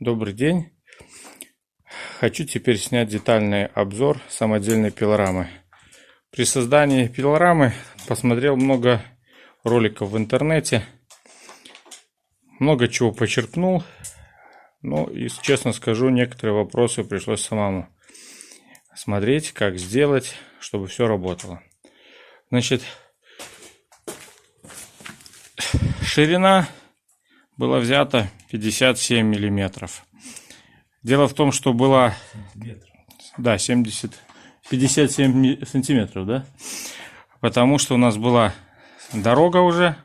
Добрый день. Хочу теперь снять детальный обзор самодельной пилорамы. При создании пилорамы посмотрел много роликов в интернете. Много чего почерпнул. Ну и честно скажу, некоторые вопросы пришлось самому смотреть, как сделать, чтобы все работало. Значит, ширина была взята 57 миллиметров. Дело в том, что была 57 сантиметров, да? Потому что у нас была дорога уже.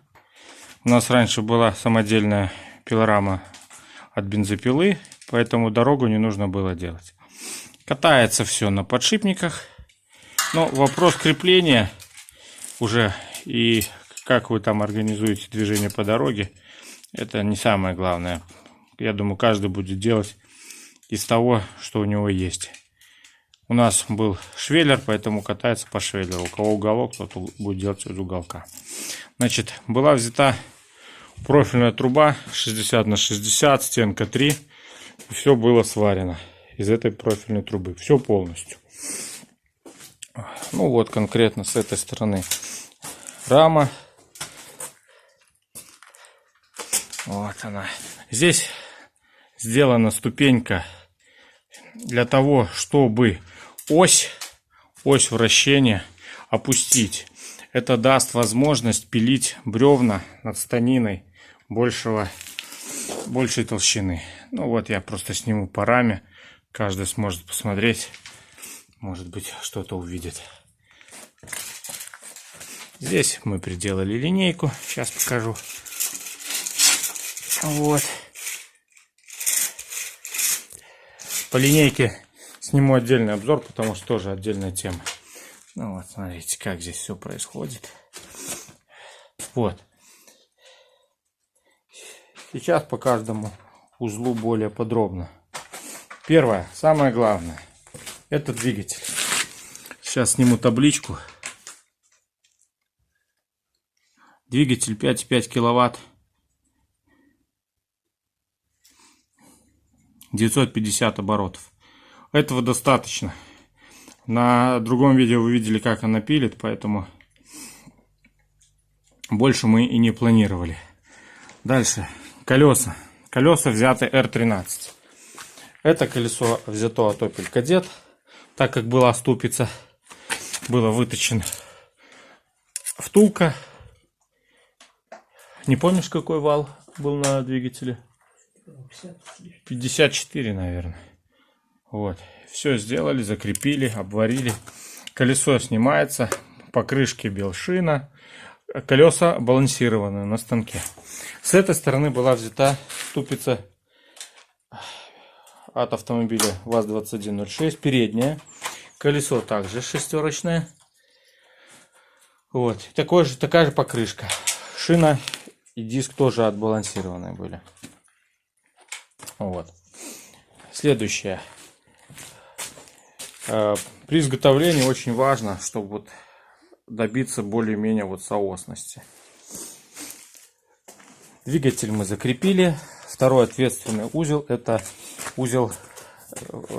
У нас раньше была самодельная пилорама от бензопилы, поэтому дорогу не нужно было делать. Катается все на подшипниках. Но вопрос крепления уже и как вы там организуете движение по дороге, это не самое главное. Я думаю, каждый будет делать из того, что у него есть. У нас был швеллер, поэтому катается по швеллеру. У кого уголок, тот будет делать из уголка. Значит, была взята профильная труба 60 на 60, стенка 3. И все было сварено из этой профильной трубы. Все полностью. Ну вот конкретно с этой стороны рама. Вот она. Здесь сделана ступенька для того, чтобы ось вращения опустить. Это даст возможность пилить бревна над станиной большей толщины. Ну вот я просто сниму по раме. Каждый сможет посмотреть. Может быть, что-то увидит. Здесь мы приделали линейку. Сейчас покажу. Вот. По линейке сниму отдельный обзор, потому что тоже отдельная тема. Ну вот, смотрите, как здесь все происходит. Вот. Сейчас по каждому узлу более подробно. Первое, самое главное, это двигатель. Сейчас сниму табличку. Двигатель 5,5 киловатт. 950 оборотов. Этого достаточно. На другом видео вы видели, как она пилит, поэтому больше мы и не планировали. Дальше. Колеса. Колеса взяты R13. Это колесо взято от Opel Kadett. Так как была ступица, было выточен втулка. Не помнишь, какой вал был на двигателе? 54, наверное. Вот. Все сделали, закрепили, обварили. Колесо снимается. Покрышки белшина. Колеса балансированы на станке. С этой стороны была взята ступица от автомобиля ВАЗ-2106. Передняя. Колесо также шестерочное. Вот. Такая же покрышка. Шина и диск тоже отбалансированные были. Вот. Следующее. При изготовлении очень важно, чтобы вот добиться более-менее вот соосности. Двигатель мы закрепили. Второй ответственный узел — это узел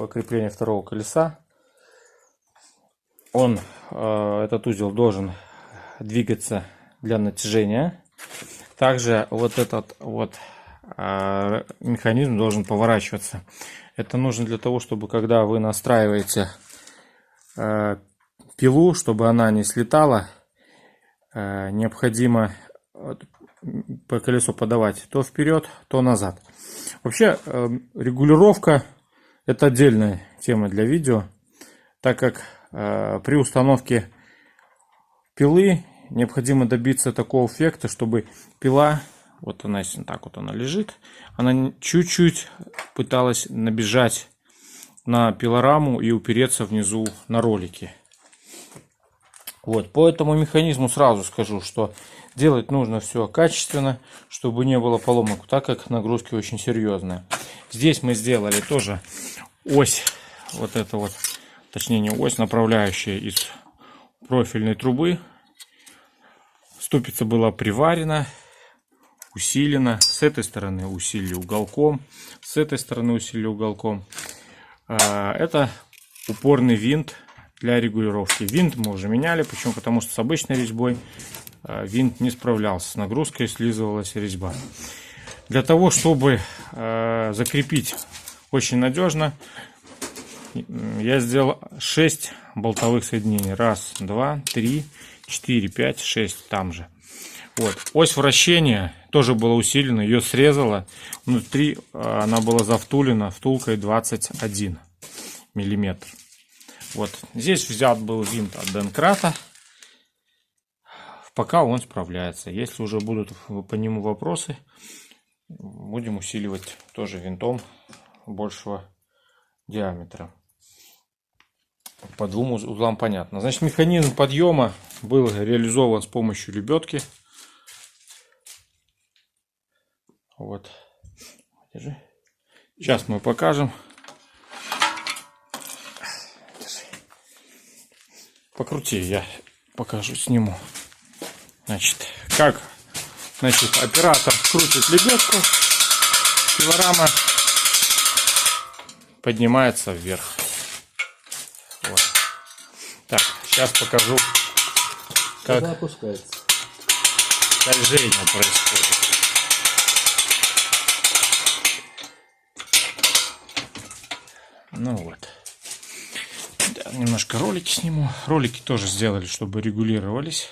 крепления второго колеса. Этот узел должен двигаться для натяжения. Также вот этот вот механизм должен поворачиваться. Это нужно для того, чтобы когда вы настраиваете пилу, чтобы она не слетала, необходимо по колесу подавать то вперед, то назад. Вообще регулировка — это отдельная тема для видео, так как при установке пилы необходимо добиться такого эффекта, чтобы пила, вот она, если так вот она лежит, она чуть-чуть пыталась набежать на пилораму и упереться внизу на ролики. Вот, по этому механизму сразу скажу, что делать нужно все качественно, чтобы не было поломок, так как нагрузки очень серьезные. Здесь мы сделали тоже ось, вот это вот, точнее не ось, направляющая из профильной трубы. Ступица была приварена. усилено. С этой стороны усилили уголком. С этой стороны усилили уголком. Это упорный винт для регулировки. Винт мы уже меняли. Почему? Потому что с обычной резьбой винт не справлялся. С нагрузкой слизывалась резьба. Для того, чтобы закрепить очень надежно, я сделал 6 болтовых соединений. 1, 2, 3, 4, 5, 6 там же. Вот. Ось вращения тоже была усилена, ее срезала. Внутри она была завтулена втулкой 21 миллиметр. Вот. Здесь взят был винт от Денкрата. Пока он справляется. Если уже будут по нему вопросы, будем усиливать тоже винтом большего диаметра. По двум узлам понятно. Значит, механизм подъема был реализован с помощью лебедки. Вот. Держи. Сейчас мы покажем. Держи. Покрути, я покажу, сниму. Значит, как оператор крутит лебедку, пилорама поднимается вверх. Вот. Так, сейчас покажу, как опускается. движение происходит. Ну вот. Да, немножко ролики сниму. Ролики тоже сделали, чтобы регулировались.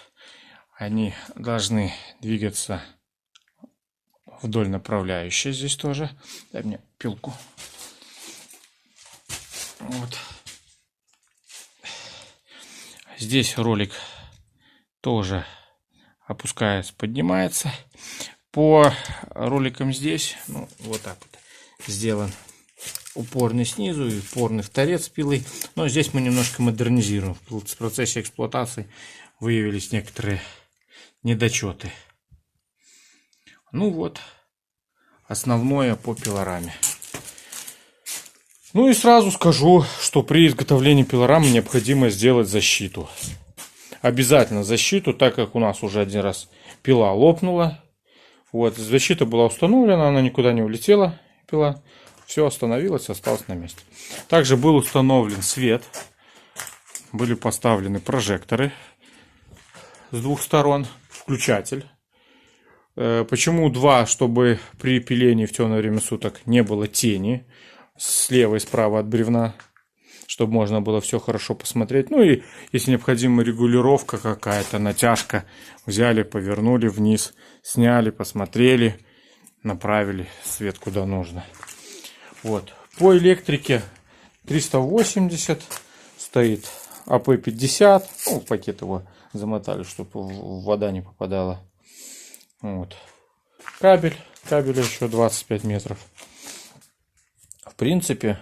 Они должны двигаться вдоль направляющей. Здесь тоже. Дай мне пилку. Вот. Здесь ролик тоже опускается, поднимается. По роликам здесь, ну, вот так вот сделан упорный снизу и упорный в торец пилы. Но здесь мы немножко модернизируем. В процессе эксплуатации выявились некоторые недочеты. Ну вот, основное по пилораме. Ну и сразу скажу, что при изготовлении пилорамы необходимо сделать защиту. Обязательно защиту, так как у нас уже один раз пила лопнула. Вот, защита была установлена, она никуда не улетела, пила. Все остановилось, осталось на месте. Также был установлен свет. Были поставлены прожекторы с двух сторон. Включатель. Почему два? Чтобы при пилении в темное время суток не было тени слева и справа от бревна, чтобы можно было все хорошо посмотреть. Ну и если необходима регулировка какая-то, натяжка, взяли, повернули вниз, сняли, посмотрели, направили свет куда нужно. Вот. По электрике 380 стоит АП-50. Ну, в пакет его замотали, чтобы вода не попадала. Вот. Кабель еще 25 метров. В принципе,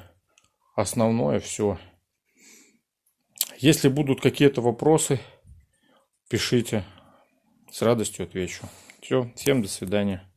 основное все. Если будут какие-то вопросы, пишите. С радостью отвечу. Все, всем до свидания.